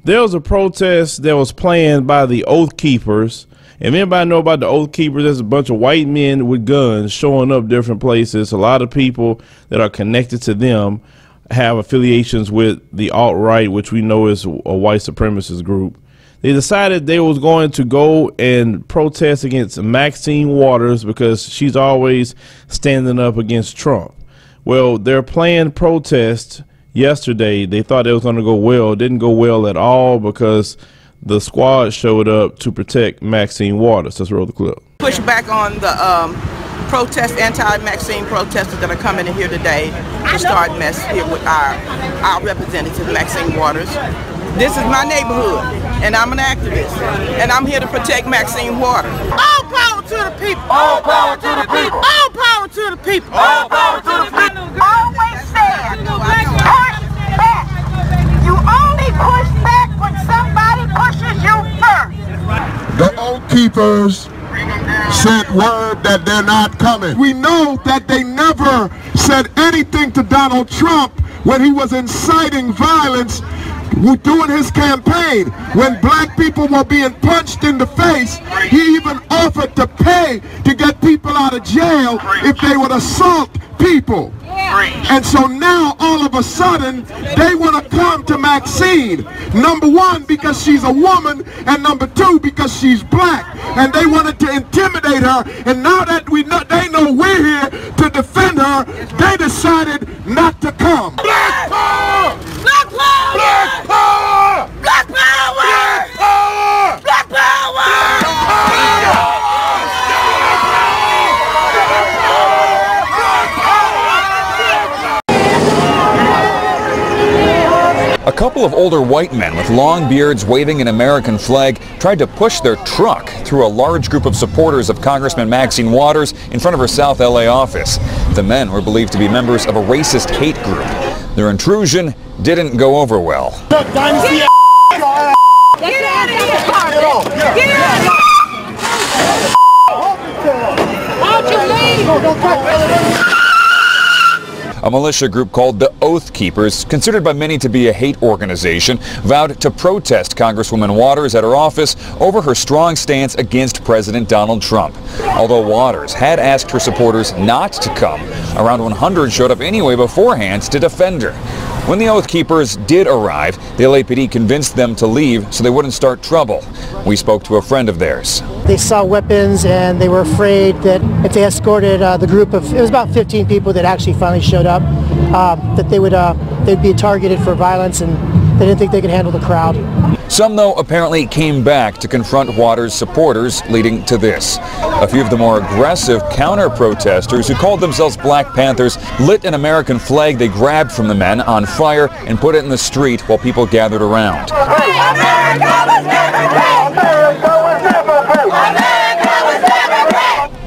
There was a protest that was planned by the Oath Keepers. If anybody know about the Oath Keepers, there's a bunch of white men with guns showing up different places. A lot of people that are connected to them have affiliations with the alt-right, which we know is a white supremacist group. They decided they was going to go and protest against Maxine Waters because she's always standing up against Trump. Well, their planned protest yesterday, they thought it was going to go well. It didn't go well at all because the squad showed up to protect Maxine Waters. Let's roll the clip. Push back on the anti-Maxine protesters that are coming in here today to start mess here with our representative, Maxine Waters. This is my neighborhood, and I'm an activist, and I'm here to protect Maxine Waters. All power to the people! All power to the people! All power to the people! All power to the people! Always said, push back. You only push back when somebody pushes you first. The Oath Keepers sent word that they're not coming. We know that they never said anything to Donald Trump when he was inciting violence doing his campaign. When black people were being punched in the face, he even offered to pay to get people out of jail if they would assault people. And so now all of a sudden they want to come to Maxine, number one because she's a woman, and number two because she's black, and they wanted to intimidate her. And now that they know we're here to defend her, they decided not to come. Black power! Black power! Black power! Black power! Black power! Black power! A couple of older white men with long beards waving an American flag tried to push their truck through a large group of supporters of Congressman Maxine Waters in front of her South LA office. The men were believed to be members of a racist hate group. Their intrusion didn't go over well. Get out of here! Get out of here! Why don't you leave? A militia group called the Oath Keepers, considered by many to be a hate organization, vowed to protest Congresswoman Waters at her office over her strong stance against President Donald Trump. Although Waters had asked her supporters not to come, around 100 showed up anyway beforehand to defend her. When the Oath Keepers did arrive, the LAPD convinced them to leave so they wouldn't start trouble. We spoke to a friend of theirs. They saw weapons and they were afraid that if they escorted the group of, it was about 15 people that actually finally showed up, that they'd be targeted for violence, and they didn't think they could handle the crowd. Some, though, apparently came back to confront Waters' supporters, leading to this. A few of the more aggressive counter-protesters who called themselves Black Panthers lit an American flag they grabbed from the men on fire and put it in the street while people gathered around.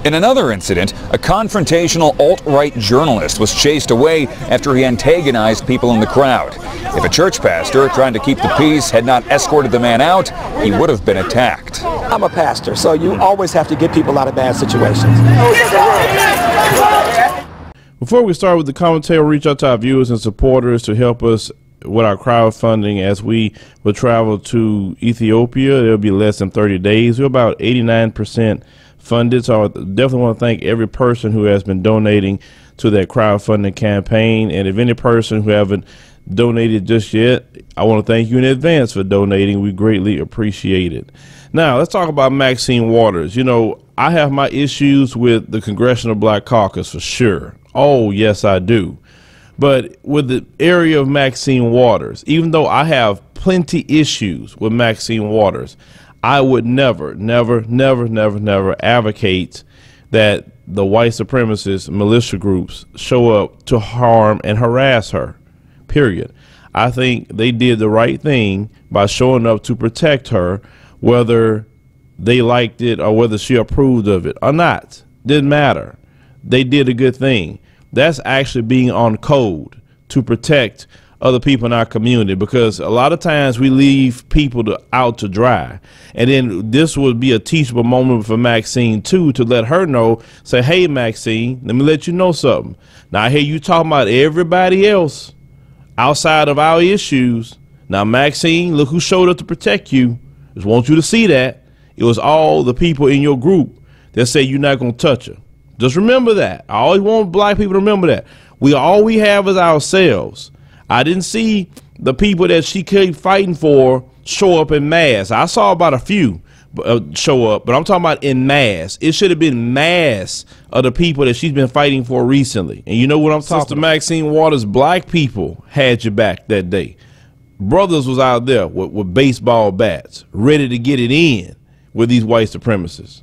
In another incident, a confrontational alt-right journalist was chased away after he antagonized people in the crowd. If a church pastor trying to keep the peace had not escorted the man out, he would have been attacked. I'm a pastor, so you always have to get people out of bad situations. Before we start with the commentary, we'll reach out to our viewers and supporters to help us with our crowdfunding as we will travel to Ethiopia. It'll be less than 30 days. We're about 89% funded, so I definitely want to thank every person who has been donating to that crowdfunding campaign. And if any person who haven't donated just yet, I want to thank you in advance for donating. We greatly appreciate it. Now let's talk about Maxine Waters. You know, I have my issues with the Congressional Black Caucus for sure. Oh yes, I do. But with the area of Maxine Waters, even though I have plenty issues with Maxine Waters, I would never advocate that the white supremacist militia groups show up to harm and harass her, period. I think they did the right thing by showing up to protect her, whether they liked it or whether she approved of it or not. Didn't matter. They did a good thing. That's actually being on code to protect other people in our community, because a lot of times we leave people out to dry. And then this would be a teachable moment for Maxine too, to let her know, say, hey Maxine, let me let you know something. Now I hear you talking about everybody else outside of our issues. Now, Maxine, look who showed up to protect you. Just want you to see that. It was all the people in your group that say you're not going to touch her. Just remember that. I always want black people to remember that. All we have is ourselves. I didn't see the people that she kept fighting for show up in mass. I saw about a few show up, but I'm talking about in mass. It should have been mass of the people that she's been fighting for recently. And you know what I'm talking about? Sister Maxine Waters, black people had your back that day. Brothers was out there with baseball bats, ready to get it in with these white supremacists.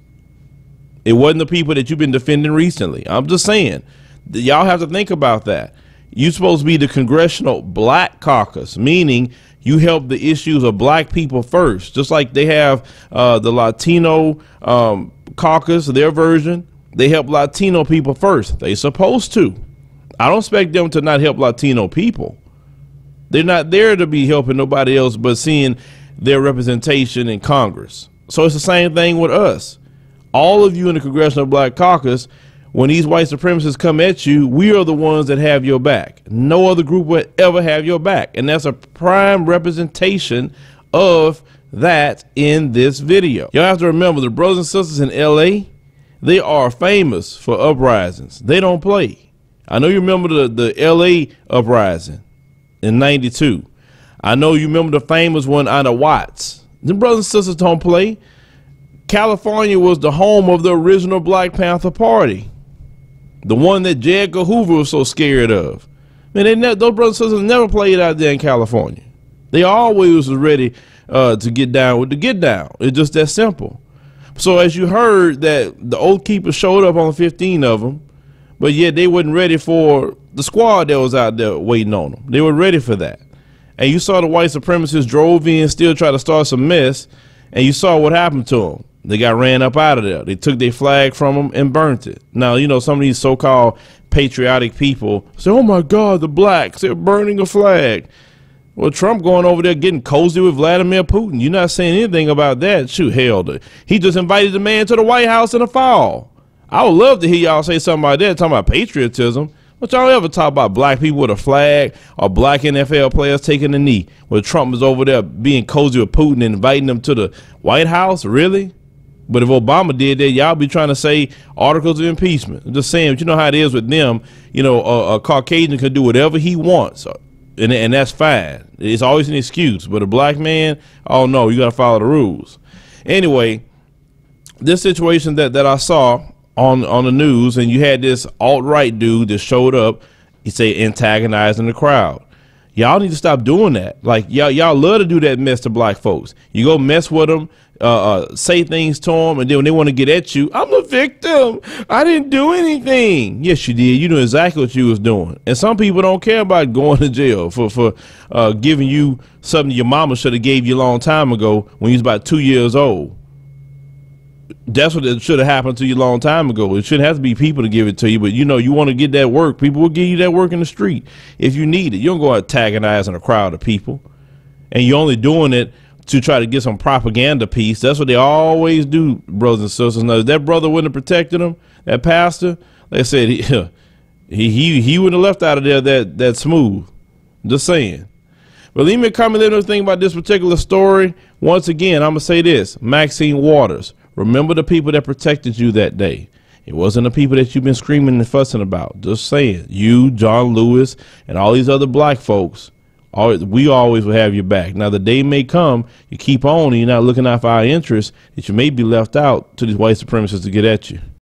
It wasn't the people that you've been defending recently. I'm just saying, y'all have to think about that. You're supposed to be the Congressional Black Caucus, meaning you help the issues of black people first, just like they have the Latino caucus, their version. They help Latino people first. They supposed to. I don't expect them to not help Latino people. They're not there to be helping nobody else but seeing their representation in Congress. So it's the same thing with us. All of you in the Congressional Black Caucus, when these white supremacists come at you, we are the ones that have your back. No other group will ever have your back. And that's a prime representation of that in this video. Y'all have to remember, the brothers and sisters in LA, they are famous for uprisings. They don't play. I know you remember the LA uprising in '92. I know you remember the famous one out of Watts. The brothers and sisters don't play. California was the home of the original Black Panther Party, the one that J. Edgar Hoover was so scared of. Man, those brothers and sisters never played out there in California. They always was ready to get down with the get down. It's just that simple. So as you heard, that the Oath Keepers showed up on 15 of them, but yet they wasn't ready for the squad that was out there waiting on them. They were ready for that. And you saw the white supremacists drove in, still try to start some mess, and you saw what happened to them. They got ran up out of there. They took their flag from them and burnt it. Now, you know, some of these so-called patriotic people say, oh my God, the blacks, they're burning a flag. Well, Trump going over there getting cozy with Vladimir Putin. You're not saying anything about that. Shoot, hell, he just invited the man to the White House in the fall. I would love to hear y'all say something about that, talking about patriotism. But y'all ever talk about black people with a flag or black NFL players taking a knee when Trump was over there being cozy with Putin and inviting them to the White House? Really? But if Obama did that, y'all be trying to say articles of impeachment. I'm just saying, but you know how it is with them. You know, a Caucasian can do whatever he wants, and that's fine. It's always an excuse. But a black man, oh no, you got to follow the rules. Anyway, this situation that I saw on the news, and you had this alt-right dude that showed up, he say antagonizing the crowd. Y'all need to stop doing that. Like y'all love to do that mess to black folks. You go mess with them, say things to them, and then when they want to get at you, I'm a victim. I didn't do anything. Yes, you did. You knew exactly what you was doing. And some people don't care about going to jail for giving you something your mama should have gave you a long time ago when you was about 2 years old. That's what should have happened to you a long time ago. It shouldn't have to be people to give it to you, but you know, you want to get that work. People will give you that work in the street if you need it. You don't go antagonizing a crowd of people, and you're only doing it to try to get some propaganda piece. That's what they always do, brothers and sisters. Now, if that brother wouldn't have protected him, that pastor, they said he wouldn't have left out of there that smooth. Just saying. But leave me a comment, let me know what you think about this particular story. Once again, I'm gonna say this: Maxine Waters. Remember the people that protected you that day. It wasn't the people that you've been screaming and fussing about. Just saying. You, John Lewis, and all these other black folks, we always will have your back. Now, the day may come, you keep on and you're not looking out for our interests, that you may be left out to these white supremacists to get at you.